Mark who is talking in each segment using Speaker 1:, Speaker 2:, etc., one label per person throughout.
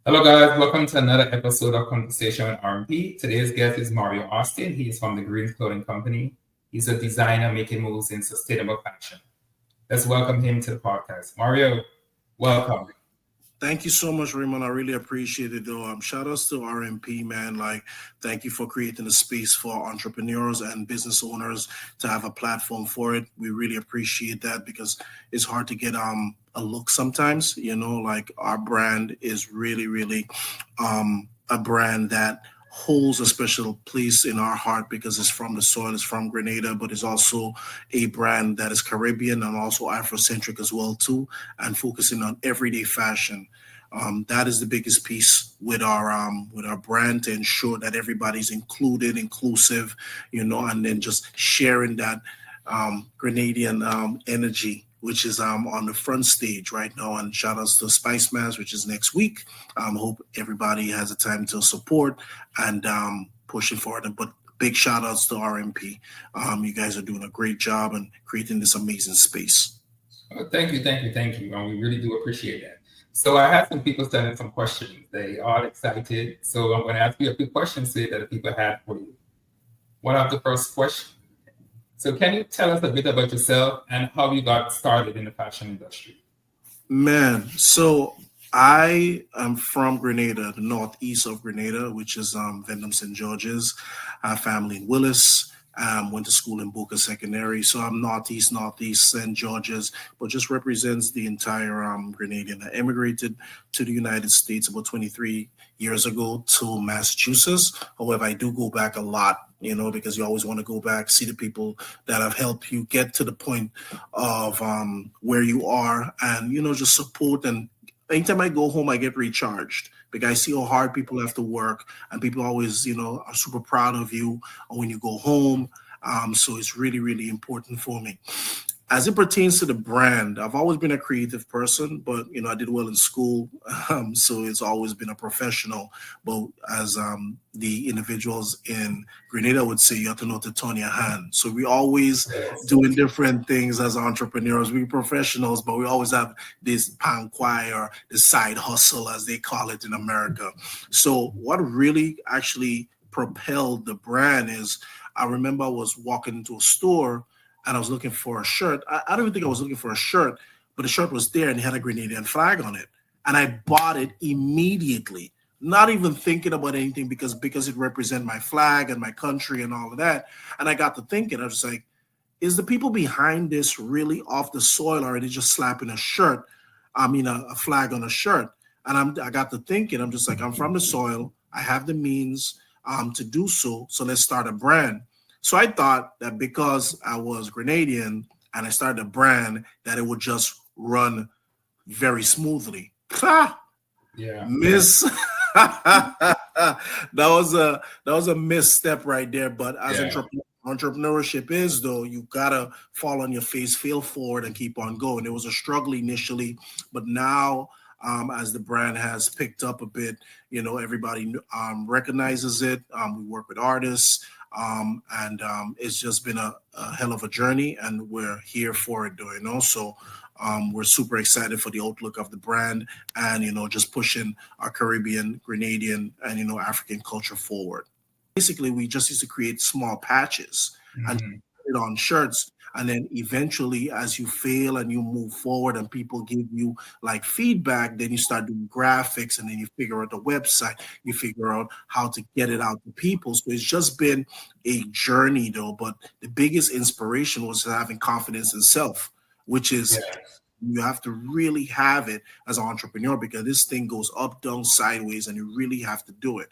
Speaker 1: Hello, guys. Welcome to another episode of Conversation with RMP. Today's guest is Mario Austin. He is from the Green Clothing Company. He's a designer making moves in sustainable fashion. Let's welcome him to the podcast. Mario, welcome.
Speaker 2: Thank you so much, Raymond. I really appreciate it, though. Shout outs to RMP, man. Thank you for creating a space for entrepreneurs and business owners to have a platform for it. We really appreciate that because it's hard to get a look sometimes. Like our brand is really a brand that holds a special place in our heart because it's from the soil, it's from Grenada, but it's also a brand that is Caribbean and also Afrocentric as well too, and focusing on everyday fashion. That is the biggest piece with our brand to ensure that everybody's included, inclusive, and then just sharing that Grenadian energy, which is on the front stage right now. And shout outs to Spice Mass, which is next week. Hope everybody has a time to support and pushing forward. But big shout outs to RMP. You guys are doing a great job and creating this amazing space.
Speaker 1: Oh, thank you. And we really do appreciate that. So I had some people sending some questions. They are excited. So I'm going to ask you a few questions today that the people had for you. One of the first questions. So can you tell us a bit about yourself and how you got started in the fashion industry?
Speaker 2: Man, so I am from Grenada, the northeast of Grenada, which is Vendham St. George's. I have family in Willis. Went to school in Boca Secondary. So I'm northeast St. George's, but just represents the entire Grenadian. I immigrated to the United States about 23 years ago to Massachusetts. However, I do go back a lot, because you always want to go back, see the people that have helped you get to the point of where you are and, just support. And anytime I go home, I get recharged because I see how hard people have to work and people always, are super proud of you when you go home. So it's really, really important for me. As it pertains to the brand, I've always been a creative person, but, I did well in school. So it's always been a professional. But as the individuals in Grenada would say, you have to know to turn your hand. So we always doing different things as entrepreneurs. We're professionals, but we always have this panquai or the side hustle, as they call it in America. So what really actually propelled the brand is I remember I was walking into a store and I was looking for a shirt. I don't even think I was looking for a shirt, but the shirt was there and it had a Grenadian flag on it. And I bought it immediately, not even thinking about anything because it represents my flag and my country and all of that. And I got to thinking, I was like, is the people behind this really off the soil or are they just slapping a shirt? A flag on a shirt. And I got to thinking, I'm just like, I'm from the soil. I have the means to do so. So let's start a brand. So I thought that because I was Grenadian and I started a brand that it would just run very smoothly.
Speaker 1: Yeah.
Speaker 2: Miss. that was a misstep right there. But as entrepreneurship is, though, you gotta fall on your face, fail forward, and keep on going. It was a struggle initially, but now as the brand has picked up a bit, everybody recognizes it. We work with artists. And it's just been a hell of a journey, and we're here for it, though, So we're super excited for the outlook of the brand and, just pushing our Caribbean, Grenadian, and, African culture forward. Basically, we just used to create small patches and put it on shirts. And then eventually, as you fail and you move forward and people give you like feedback, then you start doing graphics and then you figure out the website, you figure out how to get it out to people. So it's just been a journey, though. But the biggest inspiration was having confidence in self, which is you have to really have it as an entrepreneur because this thing goes up, down, sideways, and you really have to do it.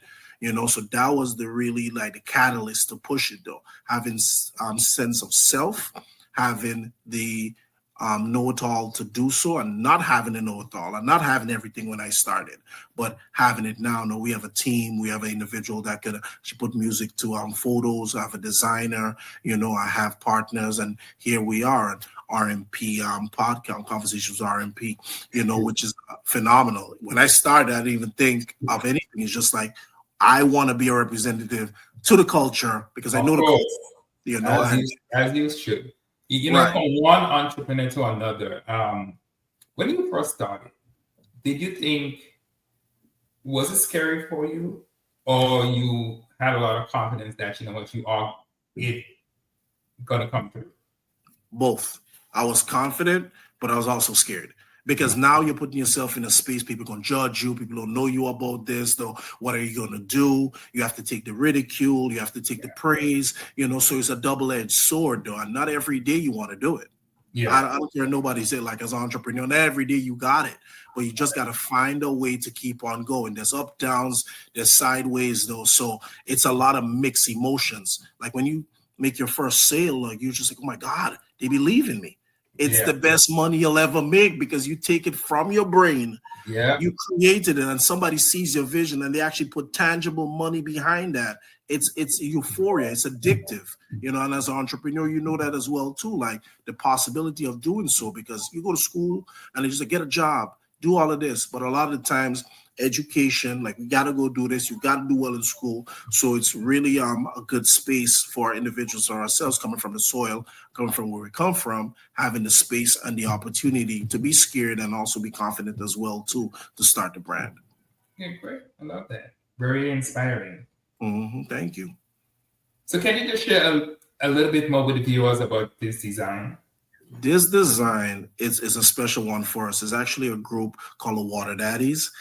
Speaker 2: So that was the really like the catalyst to push it, though, having sense of self, having the know-it-all to do so, and not having a know-it-all, and not having everything when I started, but having it now. No, we have a team, we have an individual that could put music to photos. I have a designer, I have partners, and here we are. RMP podcast conversations with RMP, which is phenomenal. When I started, I didn't even think of anything. It's just like I want to be a representative to the culture because I know the culture,
Speaker 1: as you should. From one entrepreneur to another. When you first started, did you think Was it scary for you, or you had a lot of confidence that you know what you are it gonna come through?
Speaker 2: Both. I was confident, but I was also scared because now you're putting yourself in a space. People gonna judge you. People don't know you about this. Though, what are you gonna do? You have to take the ridicule. You have to take the praise. So it's a double-edged sword, though. And not every day you want to do it.
Speaker 1: Yeah,
Speaker 2: I don't care. Nobody said like as an entrepreneur, not every day you got it, but you just got to find a way to keep on going. There's up downs, there's sideways though, so it's a lot of mixed emotions. Like when you make your first sale, like you're just like, oh my god, they believe in me. It's
Speaker 1: yeah,
Speaker 2: the best money you'll ever make because you take it from your brain,
Speaker 1: yeah,
Speaker 2: you created it, and somebody sees your vision and they actually put tangible money behind that. It's euphoria. It's addictive, and as an entrepreneur, you know that as well too. Like the possibility of doing so, because you go to school and they just like, get a job, do all of this, but a lot of the times education, like we got to go do this, you got to do well in school. So it's really a good space for individuals or ourselves coming from the soil, coming from where we come from, having the space and the opportunity to be scared and also be confident as well too, to start the brand.
Speaker 1: yeah. Great, I love that. Very inspiring.
Speaker 2: Thank you.
Speaker 1: So, can you just share a little bit more with the viewers about this design?
Speaker 2: This design is a special one for us. It's actually a group called the Water Daddies.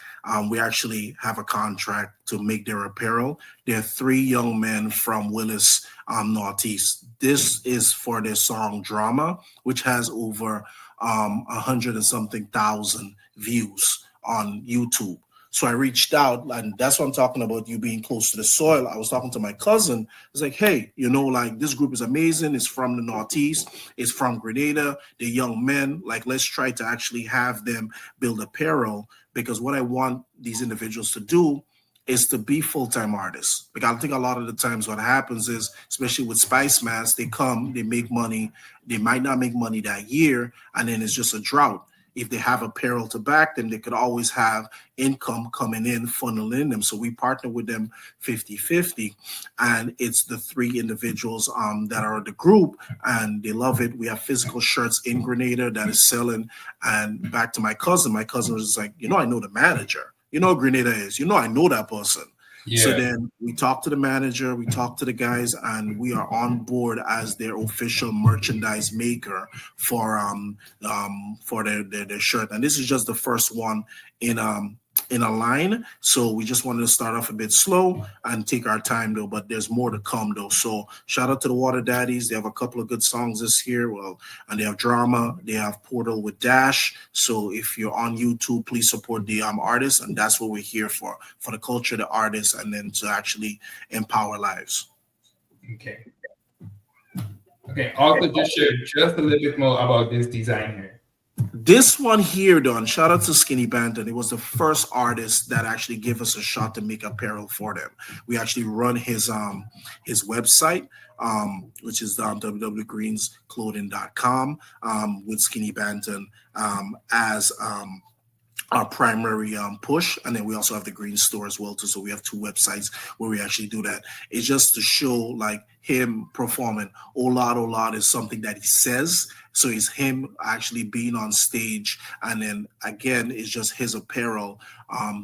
Speaker 2: We actually have a contract to make their apparel. They're three young men from Willis, Northeast. This is for their song Drama, which has over 100 and something thousand views on YouTube. So I reached out, and that's what I'm talking about, you being close to the soil. I was talking to my cousin. It's like, hey, like this group is amazing. It's from the Northeast. It's from Grenada. They're young men. Like, let's try to actually have them build apparel, because what I want these individuals to do is to be full-time artists. Like, I think a lot of the times what happens is, especially with Spice Mass, they come, they make money. They might not make money that year, and then it's just a drought. If they have apparel to back them, they could always have income coming in, funneling them. So we partner with them 50-50. And it's the three individuals that are the group, and they love it. We have physical shirts in Grenada that is selling. And back to my cousin was just like, I know the manager. You know Grenada is. I know that person. So
Speaker 1: Yeah,
Speaker 2: then we talked to the manager, we talked to the guys, and we are on board as their official merchandise maker for their shirt. And this is just the first one in a line. So we just wanted to start off a bit slow and take our time though, but there's more to come though. So shout out to the Water Daddies. They have a couple of good songs this year. Well, and they have Drama, they have Portal with Dash. So if you're on YouTube, please support the artists, and that's what we're here for the culture, the artists, and then to actually empower lives.
Speaker 1: okay. Okay, also just share just a little bit more about this design here.
Speaker 2: This one here, Don, shout out to Skinny Banton. It was the first artist that actually gave us a shot to make apparel for them. We actually run his website, which is www.greensclothing.com, with Skinny Banton as our primary push, and then we also have the green store as well too. So we have two websites where we actually do that. It's just to show like him performing. Olad is something that he says, so it's him actually being on stage, and then again it's just his apparel,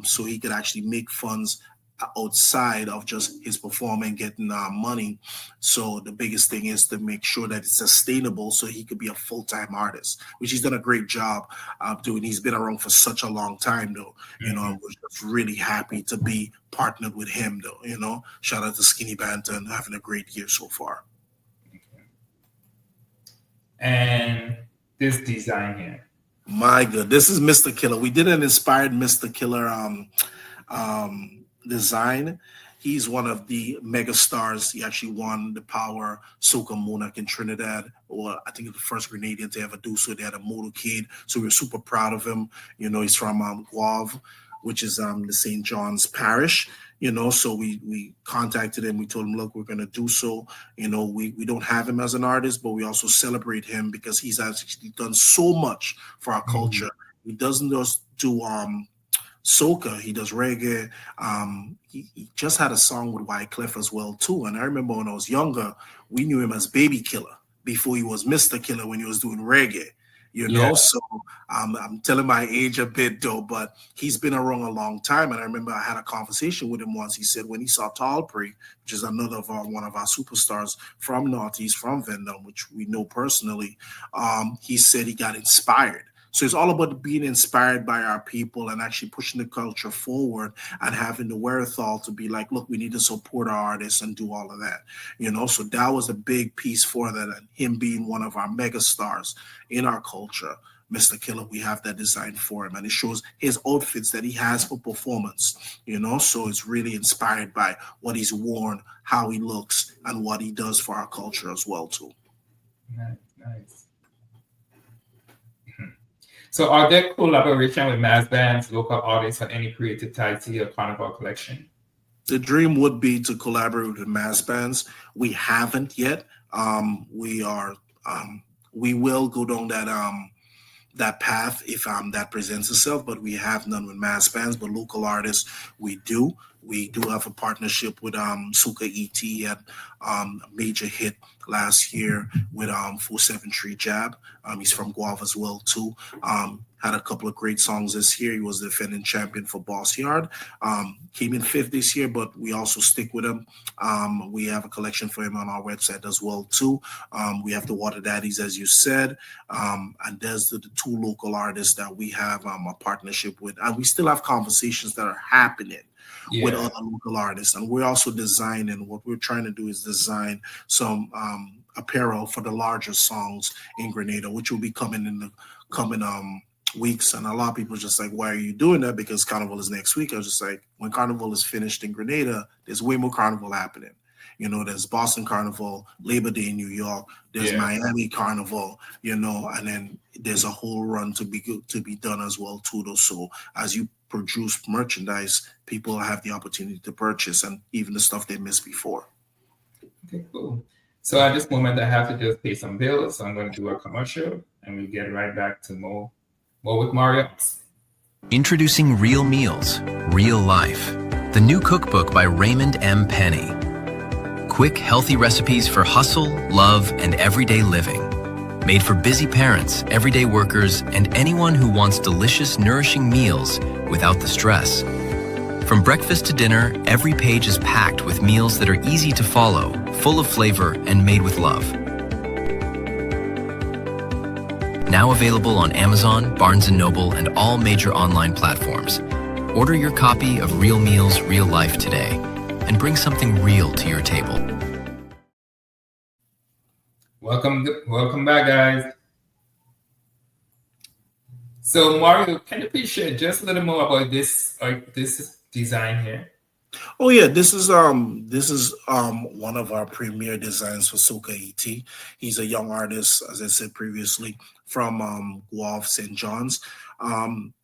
Speaker 2: so he could actually make funds outside of just his performing, getting money. So the biggest thing is to make sure that it's sustainable so he could be a full-time artist, which he's done a great job doing. He's been around for such a long time though. I was just really happy to be partnered with him though. Shout out to Skinny Banton, having a great year so far.
Speaker 1: And this design here.
Speaker 2: My good, this is Mr. Killer. We did an inspired Mr. Killer design. He's one of the mega stars. He actually won the Power Soca Monarch in Trinidad, or I think it's the first Grenadian to ever do so. They had a motorcade, so we're super proud of him. He's from Guave, which is the St. John's Parish. So we contacted him. We told him, look, we're going to do so. We don't have him as an artist, but we also celebrate him because he's actually done so much for our culture. He doesn't just do soca, he does reggae. He just had a song with Wyclef as well too. And I remember when I was younger, we knew him as Baby Killer before he was Mr. Killer when he was doing reggae. you
Speaker 1: Yeah.
Speaker 2: know. So I'm telling my age a bit though, but he's been around a long time. And I remember I had a conversation with him once. He said when he saw Talprey, which is another of one of our superstars from Northeast, from Vendome, which we know personally, he said he got inspired. So it's all about being inspired by our people and actually pushing the culture forward and having the wherewithal to be like, look, we need to support our artists and do all of that, you know. So that was a big piece for that, and him being one of our mega stars in our culture. Mr. Killer, we have that design for him, and it shows his outfits that he has for performance, you know. So it's really inspired by what he's worn, how he looks, and what he does for our culture as well, too.
Speaker 1: Nice. So are there collaboration with mass bands, local artists, or any creative ties to your Carnival collection?
Speaker 2: The dream would be to collaborate with mass bands. We haven't yet. We are. We will go down that path if that presents itself, but we have none with mass bands. But local artists, we do. We do have a partnership with Suka ET at a major hit last year with 473 Jab. He's from Guava as well too. Had a couple of great songs this year. He was the defending champion for Boss Yard. Came in 5th this year, but we also stick with him. We have a collection for him on our website as well too. We have the Water Daddies, as you said, and there's the 2 local artists that we have a partnership with, and we still have conversations that are happening with other local artists. And we're also designing, what we're trying to do is design some apparel for the larger songs in Grenada, which will be coming in the coming weeks. And a lot of people are just like, why are you doing that? Because Carnival is next week. I was just like, when Carnival is finished in Grenada, there's way more Carnival happening. You know, there's Boston Carnival, Labor Day in New York, there's Miami Carnival, you know, and then there's a whole run to be done as well too. So as you produce merchandise, people have the opportunity to purchase, and even the stuff they missed before.
Speaker 1: Okay, cool. So at this moment, I have to just pay some bills. So I'm going to do a commercial, and we'll get right back to more with Mario.
Speaker 3: Introducing Real Meals, Real Life, the new cookbook by Raymond M. Penny. Quick, healthy recipes for hustle, love, and everyday living. Made for busy parents, everyday workers, and anyone who wants delicious, nourishing meals without the stress. From breakfast to dinner, every page is packed with meals that are easy to follow, full of flavor, and made with love. Now available on Amazon, Barnes & Noble, and all major online platforms. Order your copy of Real Meals, Real Life today, and bring something real to your table.
Speaker 1: Welcome back, guys. So Mario, can you please share just a little more about this design here?
Speaker 2: Oh yeah, this is one of our premier designs for Soka ET. He's a young artist, as I said previously, from Guelph, St. John's.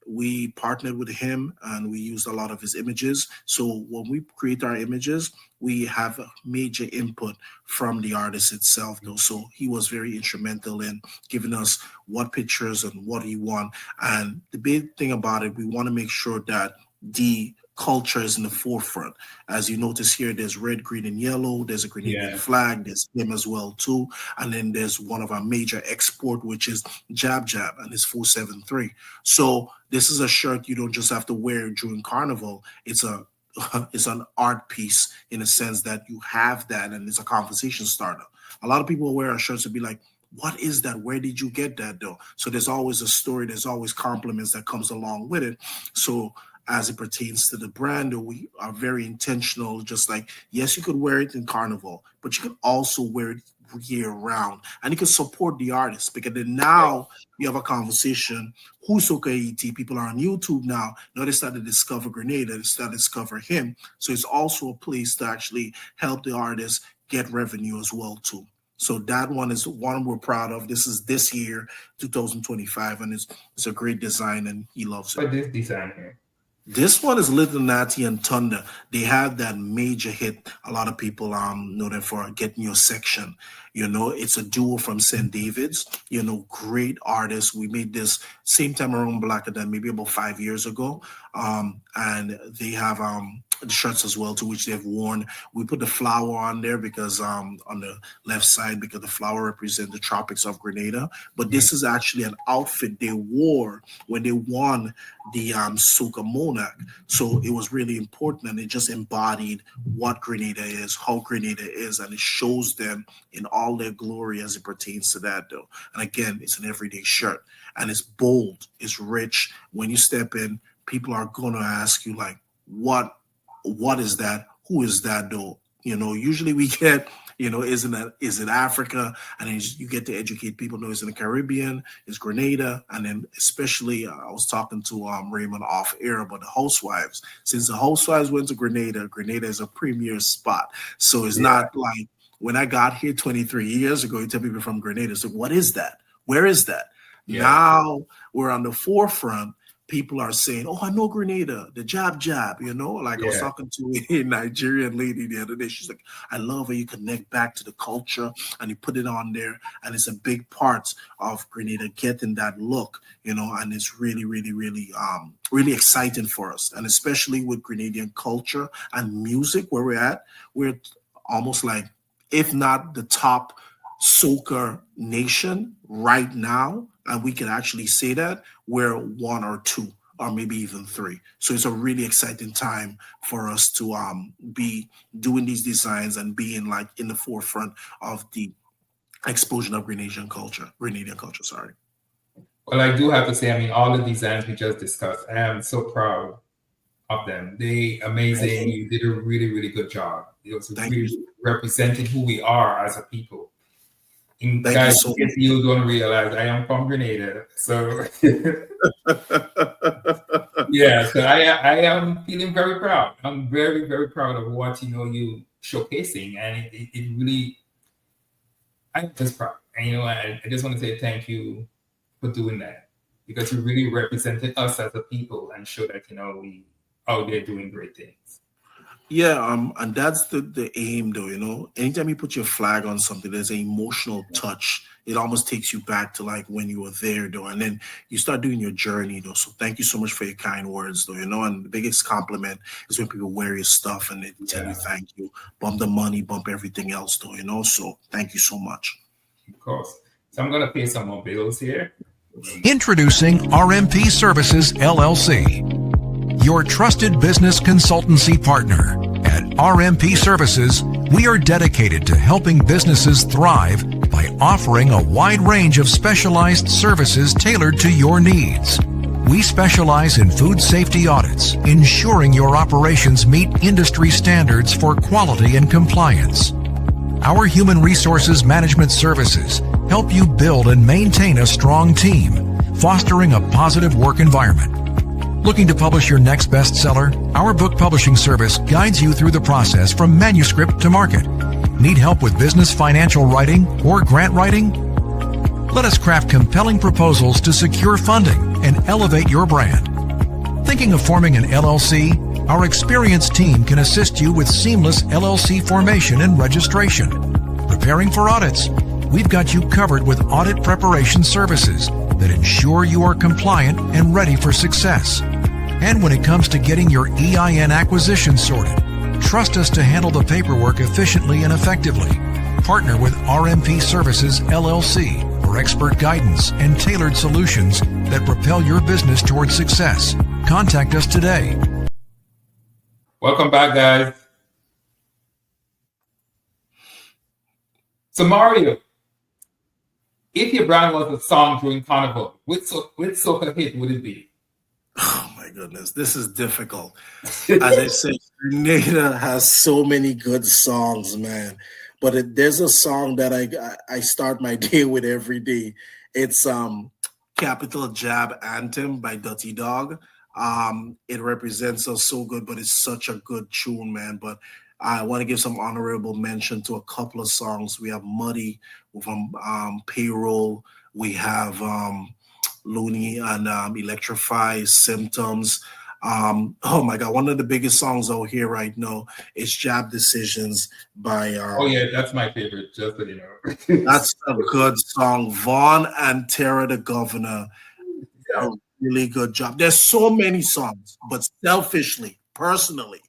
Speaker 2: We partnered with him and we used a lot of his images. So when we create our images, we have a major input from the artist itself, though. So he was very instrumental in giving us what pictures and what he want. And the big thing about it, we want to make sure that the culture is in the forefront. As you notice here, there's red, green, and yellow. There's a Grenadian flag. There's him as well too. And then there's one of our major export, which is Jab Jab, and it's 473. So this is a shirt you don't just have to wear during Carnival. It's an art piece in a sense that you have that, and it's a conversation starter. A lot of people wear our shirts and be like, what is that? Where did you get that though? So there's always a story. There's always compliments that comes along with it. So as it pertains to the brand, we are very intentional. Just like, yes, you could wear it in Carnival, but you could also wear it year round, and you can support the artist, because then now you have a conversation. Who's Soka ET? People are on YouTube now. Now they start to discover Grenada. They start to discover him. So it's also a place to actually help the artist get revenue as well too. So that one is one we're proud of. This is this year, 2025, and it's a great design, and he loves it.
Speaker 1: What is this design here?
Speaker 2: This one is Little Natty and Thunder. They had that major hit. A lot of people know them for Get in Your Section. It's a duo from St. David's, great artists. We made this same time around Black Adam, maybe about 5 years ago. And they have the shirts as well, to which they've worn. We put the flower on there because on the left side, because the flower represents the tropics of Grenada. But this is actually an outfit they wore when they won the Soca Monarch. So it was really important, and it just embodied what Grenada is, how Grenada is, and it shows them in all their glory as it pertains to that, though. And again, it's an everyday shirt, and it's bold, it's rich. When you step in, people are going to ask you, like, what is that? Who is that, though? Usually we get, is it Africa? And then you get to educate people. No, it's in the Caribbean, it's Grenada. And then especially, I was talking to Raymond off air about the housewives. Since the housewives went to Grenada, Grenada is a premier spot. So it's not like when I got here 23 years ago, you tell people from Grenada, so what is that? Where is that? Yeah. Now we're on the forefront. People are saying, oh, I know Grenada, the jab. Like I was talking to a Nigerian lady the other day. She's like, I love how you connect back to the culture and you put it on there. And it's a big part of Grenada getting that look, and it's really, really, really, really exciting for us. And especially with Grenadian culture and music where we're almost like, if not the top soca nation right now, and we can actually say that we're one or two or maybe even three. So it's a really exciting time for us to be doing these designs and being like in the forefront of the explosion of Grenadian culture. Sorry.
Speaker 1: Well, I do have to say, all the designs we just discussed, I am so proud of them. They amazing. You did a really, really good job. It was really representing who we are as a people. Guys, if you don't realize, I am from Grenada, so so I am feeling very proud. I'm very, very proud of what you showcasing, and it really, I'm just proud. And I just want to say thank you for doing that, because you really represented us as a people and show that we out there doing great things.
Speaker 2: Yeah, and that's the aim, though. Anytime you put your flag on something, there's an emotional touch. It almost takes you back to like when you were there, though, and then you start doing your journey, though. So thank you so much for your kind words, though. And the biggest compliment is when people wear your stuff and they tell you thank you, bump the money, bump everything else, though. So thank you so much.
Speaker 1: Of course. So I'm gonna pay some more bills here.
Speaker 4: Introducing RMP Services LLC, your trusted business consultancy partner. At RMP Services, we are dedicated to helping businesses thrive by offering a wide range of specialized services tailored to your needs. We specialize in food safety audits, ensuring your operations meet industry standards for quality and compliance. Our human resources management services help you build and maintain a strong team, fostering a positive work environment. Looking to publish your next bestseller? Our book publishing service guides you through the process from manuscript to market. Need help with business financial writing or grant writing? Let us craft compelling proposals to secure funding and elevate your brand. Thinking of forming an LLC? Our experienced team can assist you with seamless LLC formation and registration. Preparing for audits? We've got you covered with audit preparation services that ensure you are compliant and ready for success. And when it comes to getting your EIN acquisition sorted, trust us to handle the paperwork efficiently and effectively. Partner with RMP Services LLC for expert guidance and tailored solutions that propel your business towards success. Contact us today.
Speaker 1: Welcome back, guys. So Mario, if your brand was a song during Carnival, which soca hit would it be?
Speaker 2: Oh my goodness, this is difficult. As I said, Grenada has so many good songs, man. But there's a song that I start my day with every day. It's Capital Jab Anthem by Dirty Dog. It represents us so good, but it's such a good tune, man. But I want to give some honorable mention to a couple of songs. We have Muddy from Payroll. We have Looney and Electrify, Symptoms. Oh my God, one of the biggest songs out here right now is Jab Decisions by
Speaker 1: Oh yeah, that's my favorite. Just so you know.
Speaker 2: that's a good song. Vaughn and Tara the Governor,
Speaker 1: Yeah.
Speaker 2: a really good job. There's so many songs, but selfishly, personally,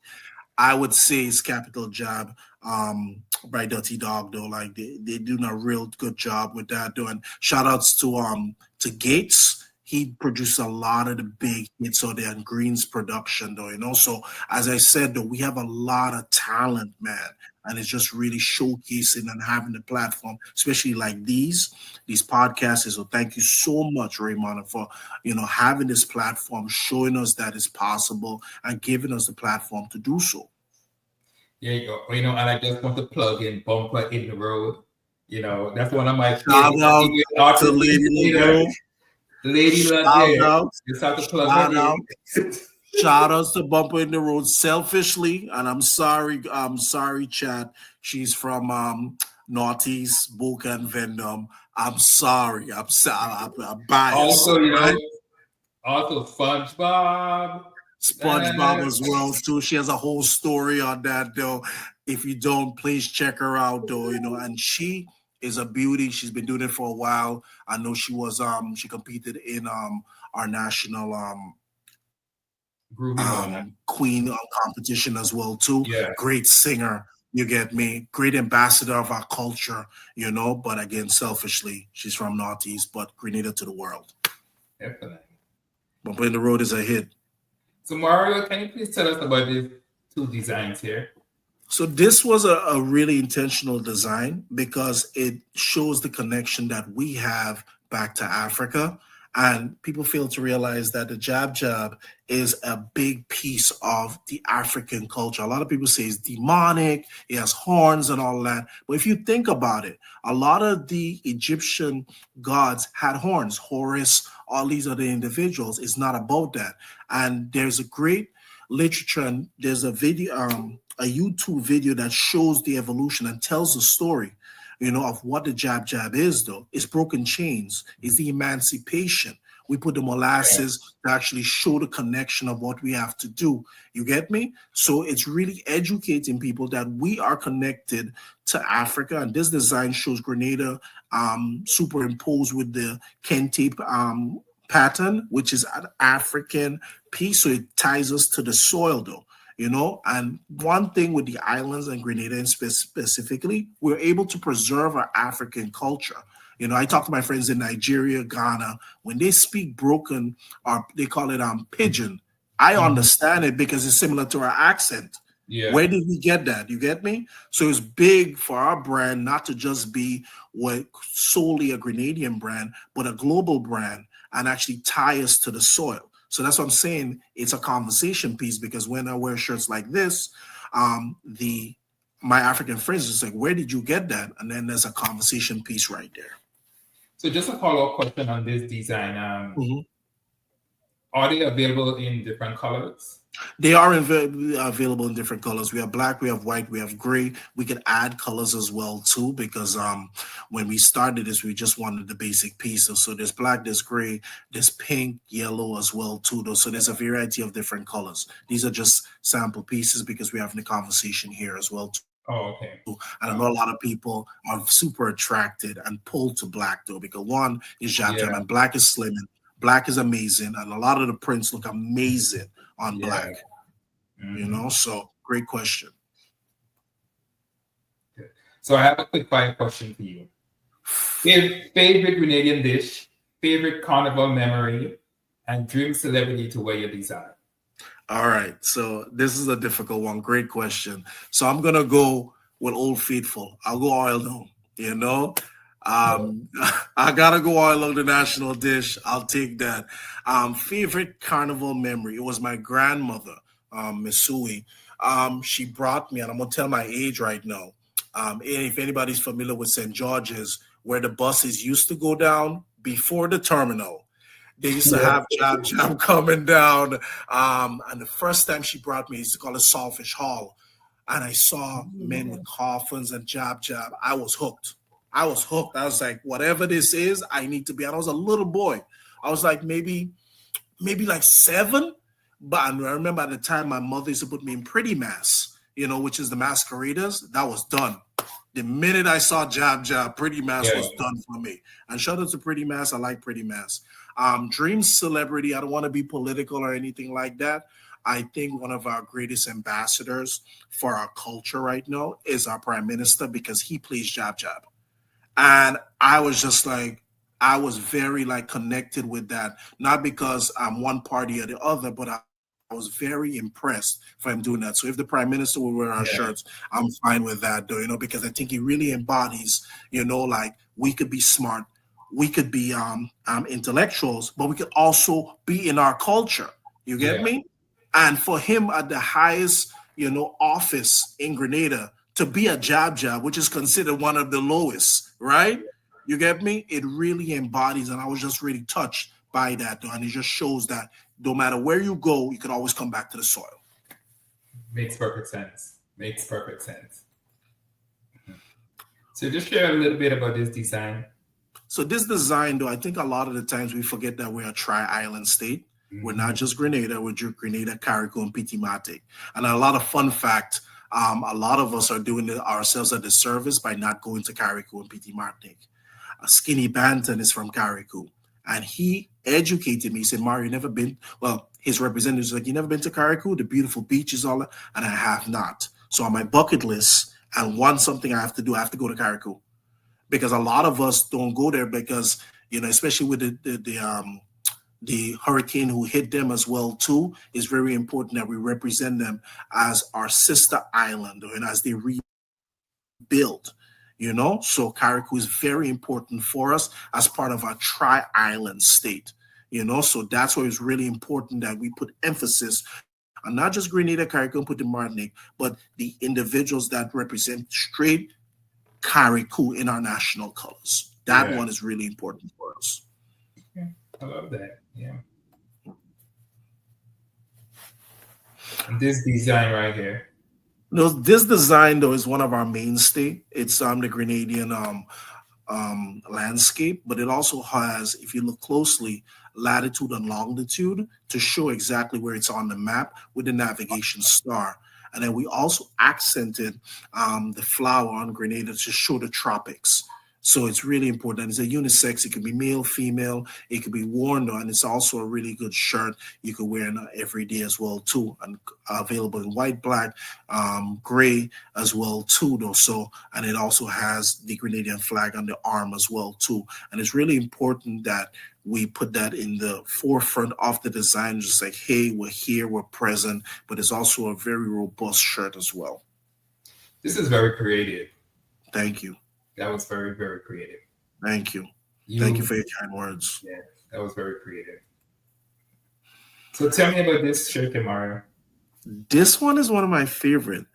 Speaker 2: I would say it's Capital Job by Dirty Dog though. Like they doing a real good job with that though. And shout outs to Gates. He produced a lot of the big hits out there in Green's production though, you know. So as I said though, we have a lot of talent, man. And it's just really showcasing and having the platform, especially like these podcasts. So thank you so much, Raymond, for having this platform, showing us that it's possible and giving us the platform to do so.
Speaker 1: There you go. And I just want to plug in Bumper in the Road. That's one of my
Speaker 2: Shout
Speaker 1: favorite
Speaker 2: out
Speaker 1: artists.
Speaker 2: to Lady Lego.
Speaker 1: Lady
Speaker 2: Shout
Speaker 1: Lego.
Speaker 2: out.
Speaker 1: Just have to plug
Speaker 2: Shout
Speaker 1: her
Speaker 2: out.
Speaker 1: in.
Speaker 2: Shout outs to Bumper in the Road selfishly. And I'm sorry, Chad. She's from Northeast, Boca and Vendom. I'm sorry. I'm biased.
Speaker 1: Also,
Speaker 2: right?
Speaker 1: Also SpongeBob.
Speaker 2: SpongeBob as well too. She has a whole story on that though. If you don't, please check her out though. And she is a beauty. She's been doing it for a while. I know she was she competed in our national Queen competition as well too.
Speaker 1: Yeah.
Speaker 2: Great singer. You get me? Great ambassador of our culture, but again, selfishly, she's from Northeast, but Grenada to the world.
Speaker 1: Definitely.
Speaker 2: Bumper in the Road is a hit.
Speaker 1: So Mario, can you please tell us about these two designs here?
Speaker 2: So this was a really intentional design because it shows the connection that we have back to Africa. And people fail to realize that the jab is a big piece of the African culture. A lot of people say it's demonic, it has horns and all that. But if you think about it, a lot of the Egyptian gods had horns. Horus, all these other individuals. It's not about that. And there's a great literature and there's a video, a YouTube video that shows the evolution and tells the story of what the jab is, though. It's broken chains. It's the emancipation. We put the molasses to actually show the connection of what we have to do. You get me? So it's really educating people that we are connected to Africa. And this design shows Grenada superimposed with the Kente pattern, which is an African piece. So it ties us to the soil, though. And one thing with the islands and Grenada specifically, we're able to preserve our African culture. I talk to my friends in Nigeria, Ghana, when they speak broken, or they call it pidgin. I understand it because it's similar to our accent.
Speaker 1: Yeah.
Speaker 2: Where did we get that? You get me? So it's big for our brand not to just be solely a Grenadian brand, but a global brand and actually tie us to the soil. So that's what I'm saying. It's a conversation piece because when I wear shirts like this, my African friends is like, where did you get that? And then there's a conversation piece right there.
Speaker 1: So just a follow-up question on this design. Are they available in different colors?
Speaker 2: They are available in different colors. We have black, we have white, we have gray. We can add colors as well too because when we started this, we just wanted the basic pieces. So there's black, there's gray, there's pink, yellow as well too. Though. So there's a variety of different colors. These are just sample pieces because we're having a conversation here as well too.
Speaker 1: Oh, okay.
Speaker 2: And I know a lot of people are super attracted and pulled to black though because one is jab and black is slim and black is amazing and a lot of the prints look amazing on black, so great question.
Speaker 1: Good. So I have a quick fire question for you. Favorite Grenadian dish, favorite carnival memory, and dream celebrity to wear your design.
Speaker 2: All right, so this is a difficult one. Great question. So I'm gonna go with Old Faithful. I'll go oil though, I gotta go oil on the national dish. I'll take that. Favorite carnival memory. It was my grandmother, Miss Sui. She brought me, and I'm gonna tell my age right now. If anybody's familiar with St. George's, where the buses used to go down before the terminal, they used to have jab coming down. And the first time she brought me, it's called a Saltfish Hall, and I saw men with coffins and jab. I was hooked. I was like, whatever this is, I need to be. And I was a little boy. I was like maybe like 7, But I remember at the time my mother used to put me in pretty mass, which is the masqueraders. That was done. The minute I saw Jab Jab, Pretty Mass
Speaker 1: Yeah.
Speaker 2: was done for me. And shout out to Pretty Mass. I like Pretty Mass. Dream celebrity. I don't want to be political or anything like that. I think one of our greatest ambassadors for our culture right now is our prime minister because he plays Jab Jab. And I was just like, I was very like connected with that, not because I'm one party or the other, but I was very impressed for him doing that. So if the prime minister will wear our shirts, I'm fine with that, though, because I think he really embodies, like we could be smart, we could be intellectuals, but we could also be in our culture. You get me? And for him at the highest, office in Grenada to be a Jab, which is considered one of the lowest, right? You get me? It really embodies, and I was just really touched by that, though, and it just shows that no matter where you go, you can always come back to the soil.
Speaker 1: Makes perfect sense. Makes perfect sense. So just share a little bit about this design.
Speaker 2: So this design, though, I think a lot of the times we forget that we're a tri-island state. We're not just Grenada, we're Grenada, Carriacou, and Petit Mate. And a lot of fun fact, a lot of us are doing ourselves a disservice by not going to Carriacou and Petit Mate. Skinny Banton is from Carriacou. And he educated me. He said, Mario, you never been, well, his representative was like, you never been to Carriacou, the beautiful beaches, all that? And I have not. So on my bucket list, and something I have to do, I have to go to Carriacou. Because a lot of us don't go there because, especially with the hurricane who hit them as well, too, it's very important that we represent them as our sister island and as they rebuild. So Carriacou is very important for us as part of our tri-island state, so that's why it's really important that we put emphasis on not just Grenada, Carriacou, and Petit Martinique, but the individuals that represent straight Carriacou in our national colors. That one is really important for us.
Speaker 1: Yeah, I love that. Yeah. And this design right here.
Speaker 2: No, this design, though, is one of our mainstay. It's the Grenadian landscape, but it also has, if you look closely, latitude and longitude to show exactly where it's on the map with the navigation star. And then we also accented the flower on Grenada to show the tropics. So it's really important. It's a unisex. It could be male, female. It could be worn on. It's also a really good shirt you could wear every day as well, too. And available in white, black, gray as well, too, though. So, and it also has the Grenadian flag on the arm as well, too. And it's really important that we put that in the forefront of the design, just like, hey, we're here, we're present, but it's also a very robust shirt as well.
Speaker 1: This is very creative.
Speaker 2: Thank you.
Speaker 1: That was very, very creative.
Speaker 2: Thank you. Thank you for your kind words.
Speaker 1: Yeah, that was very creative. So tell me about this shirt, Mario.
Speaker 2: This one is one of my favorite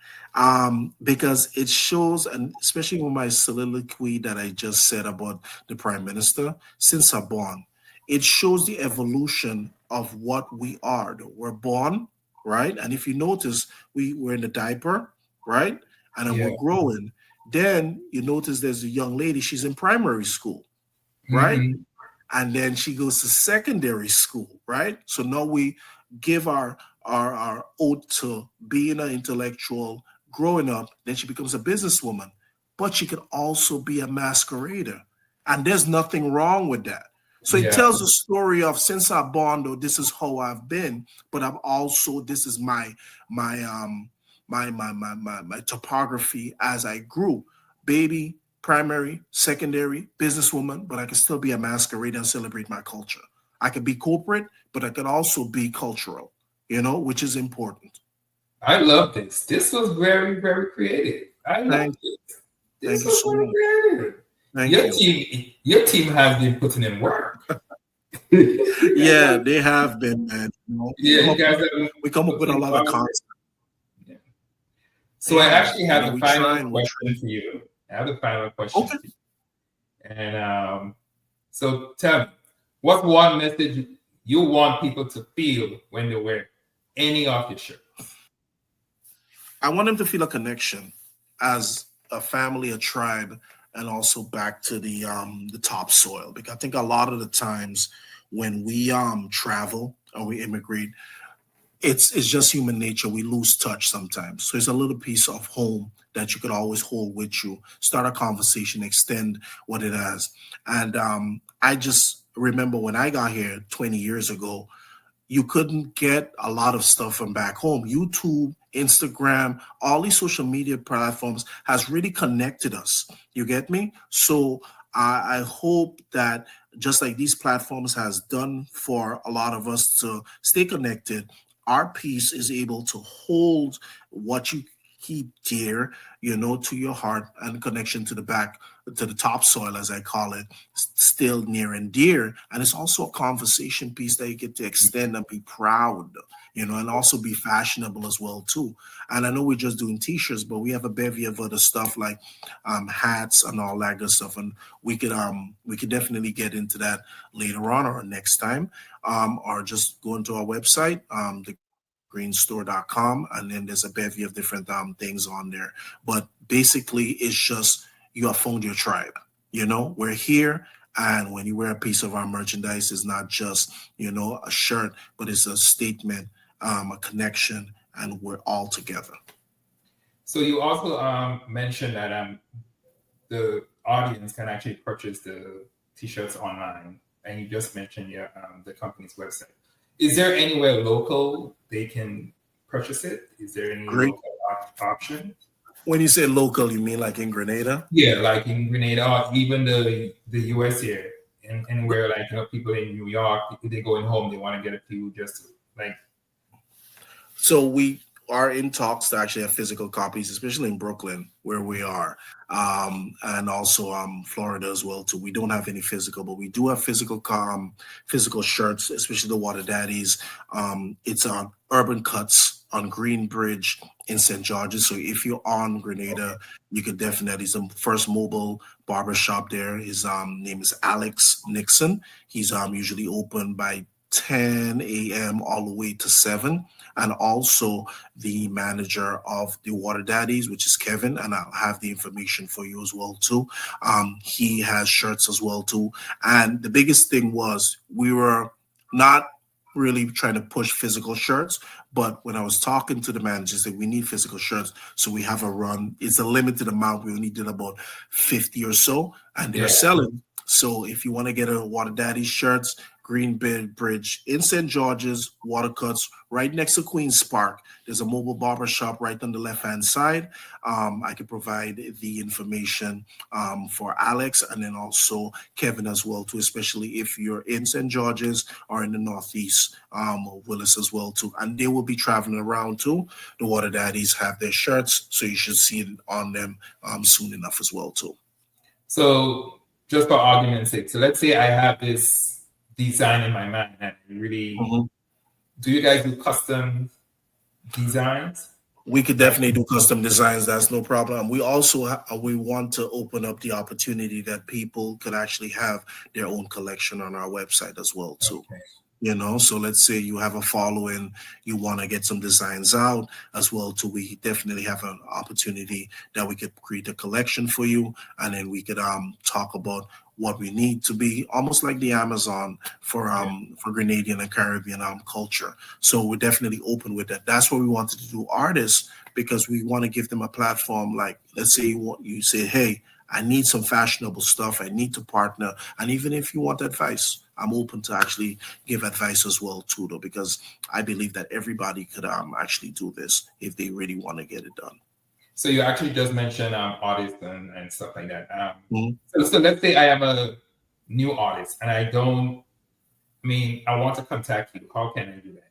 Speaker 2: because it shows, and especially with my soliloquy that I just said about the prime minister, since I'm born, it shows the evolution of what we are. We're born, right? And if you notice, we're in the diaper, right? And then we're growing. Then you notice there's a young lady, she's in primary school, right? Mm-hmm. And then she goes to secondary school, right? So now we give our oath to being an intellectual, growing up, then she becomes a businesswoman. But she can also be a masquerader. And there's nothing wrong with that. So it tells the story of since I'm born, though, this is how I've been, but I'm also, this is my topography as I grew. Baby, primary, secondary, businesswoman, but I can still be a masquerade and celebrate my culture. I could be corporate, but I could also be cultural, which is important.
Speaker 1: I love this. This was very, very creative. I love this. This was very creative. Your team has been putting in work.
Speaker 2: Yeah, they have been, man. We come up with a lot of concepts.
Speaker 1: So I actually have a final question for you. I have a final question for you. And so tell me, what's one message you want people to feel when they wear any of your shirts?
Speaker 2: I want them to feel a connection as a family, a tribe, and also back to the topsoil. Because I think a lot of the times when we travel or we immigrate, It's just human nature. We lose touch sometimes. So it's a little piece of home that you could always hold with you. Start a conversation, extend what it has. And I just remember when I got here 20 years ago, you couldn't get a lot of stuff from back home. YouTube, Instagram, all these social media platforms has really connected us. You get me? So I hope that just like these platforms has done for a lot of us to stay connected, our piece is able to hold what you keep dear, to your heart and connection to the back, to the topsoil, as I call it, still near and dear. And it's also a conversation piece that you get to extend and be proud, and also be fashionable as well too. And I know we're just doing t-shirts, but we have a bevy of other stuff like hats and all that good stuff. And we could definitely get into that later on or next time, or just go into our website, greenstore.com, and then there's a bevy of different things on there. But basically, it's just you have found your tribe. We're here, and when you wear a piece of our merchandise, it's not just a shirt, but it's a statement, a connection, and we're all together.
Speaker 1: So you also mentioned that the audience can actually purchase the t-shirts online, and you just mentioned the company's website. Is there anywhere local they can purchase it? Is there any
Speaker 2: Great.
Speaker 1: local option?
Speaker 2: When you say local, you mean like in Grenada?
Speaker 1: Yeah, like in Grenada, or even the US here, and anywhere like people in New York, if they're going home, they want to get a few just like.
Speaker 2: So we are in talks to actually have physical copies, especially in Brooklyn, where we are, and also Florida as well too. We don't have any physical, but we do have physical shirts, especially the Water Daddies. It's on Urban Cuts on Green Bridge in St. George's. So if you're on Grenada, you could definitely, the first mobile barber shop there. His name is Alex Nixon. He's usually open by 10 a.m. all the way to 7. And also the manager of the Water Daddies, which is Kevin, and I'll have the information for you as well too. He has shirts as well too. And the biggest thing was we were not really trying to push physical shirts, but when I was talking to the managers, that we need physical shirts, so we have a run. It's a limited amount. We only did about 50 or so, and they're selling. So if you want to get a Water Daddy shirts, Green Bridge in St. George's, Water Cuts, right next to Queen's Park. There's a mobile barber shop right on the left-hand side. I can provide the information for Alex and then also Kevin as well too, especially if you're in St. George's or in the Northeast, Willis as well too. And they will be traveling around too. The Water Daddies have their shirts, so you should see it on them soon enough as well too.
Speaker 1: So just for argument's sake, so let's say I have this design in my mind and really, do you guys do custom designs?
Speaker 2: We could definitely do custom designs. That's no problem. We also we want to open up the opportunity that people could actually have their own collection on our website as well too.
Speaker 1: Okay.
Speaker 2: So let's say you have a following, you want to get some designs out as well too. We definitely have an opportunity that we could create a collection for you, and then we could talk about what we need to be almost like the Amazon for Grenadian and Caribbean culture. So we're definitely open with that. That's what we wanted to do, artists, because we want to give them a platform. Like, let's say you say, hey, I need some fashionable stuff. I need to partner. And even if you want advice, I'm open to actually give advice as well too, though, because I believe that everybody could actually do this if they really want to get it done.
Speaker 1: So you actually just mentioned artists and stuff like that. So let's say I am a new artist and I want to contact you. How can I do that?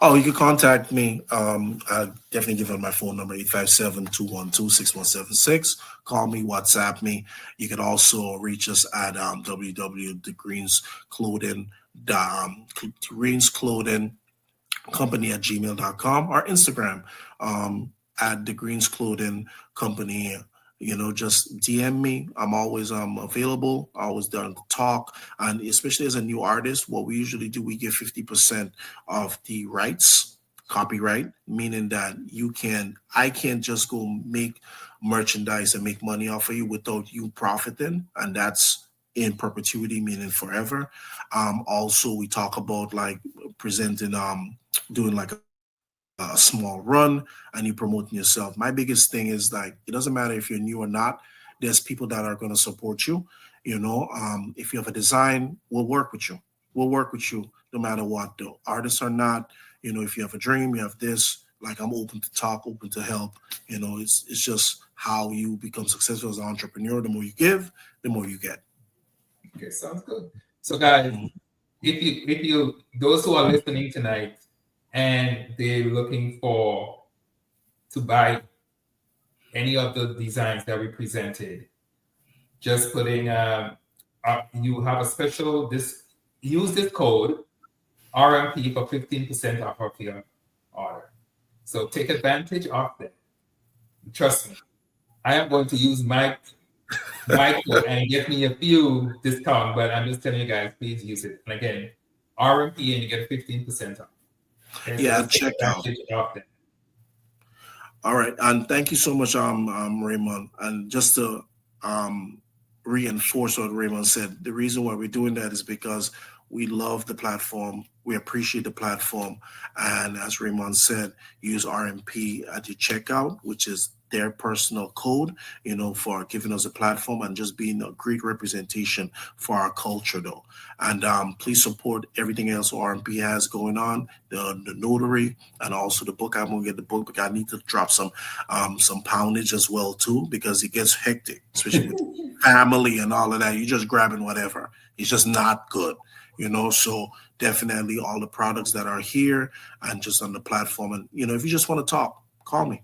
Speaker 2: Oh, you can contact me. I'll definitely give out my phone number, 857-212-6176. Call me, WhatsApp me. You can also reach us at greensclothing.com or Instagram at the Greens Clothing Company. Just DM me. I'm always available, always down to talk. And especially as a new artist, what we usually do, we give 50% of the rights, copyright, meaning that I can't just go make merchandise and make money off of you without you profiting. And that's in perpetuity, meaning forever. Also, we talk about like presenting, doing like a small run and you promoting yourself. My biggest thing is like it doesn't matter if you're new or not. There's people that are going to support you. If you have a design, we'll work with you. We'll work with you no matter what. Though artists or not, if you have a dream, you have this. Like I'm open to talk, open to help. It's just how you become successful as an entrepreneur. The more you give, the more you get.
Speaker 1: Okay, sounds good. So, guys, if you those who are listening tonight and they're looking to buy any of the designs that we presented, just putting you have a special use this code RMP for 15% off of your order. So take advantage of that. Trust me, I am going to use my code and get me a few discount, but I'm just telling you guys, please use it. And again, RMP and you get 15% off. Okay?
Speaker 2: Yeah,
Speaker 1: So
Speaker 2: check out. All right, and thank you so much, Raymond. And just to reinforce what Raymond said, the reason why we're doing that is because we love the platform. We appreciate the platform. And as Raymond said, use RMP at your checkout, which is their personal code, for giving us a platform and just being a great representation for our culture, though. And please support everything else RMP has going on, the notary, and also the book. I'm going to get the book, but I need to drop some poundage as well, too, because it gets hectic, especially with family and all of that. You're just grabbing whatever. It's just not good. So definitely all the products that are here and just on the platform. And, if you just want to talk, call me.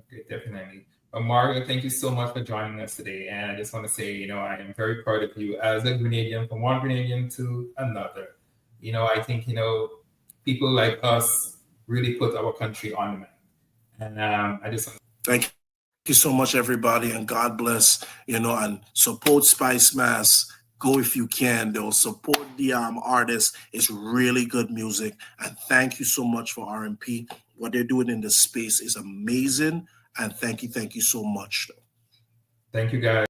Speaker 1: Okay, definitely. Mario, thank you so much for joining us today. And I just want to say, I am very proud of you as a Grenadian, from one Grenadian to another. I think, people like us really put our country on the map. And I just want to
Speaker 2: thank you so much, everybody. And God bless, and support Spice Mass. Go if you can, though. Support the artists. It's really good music. And thank you so much for RMP. What they're doing in the space is amazing. And thank you so much.
Speaker 1: Thank you, guys.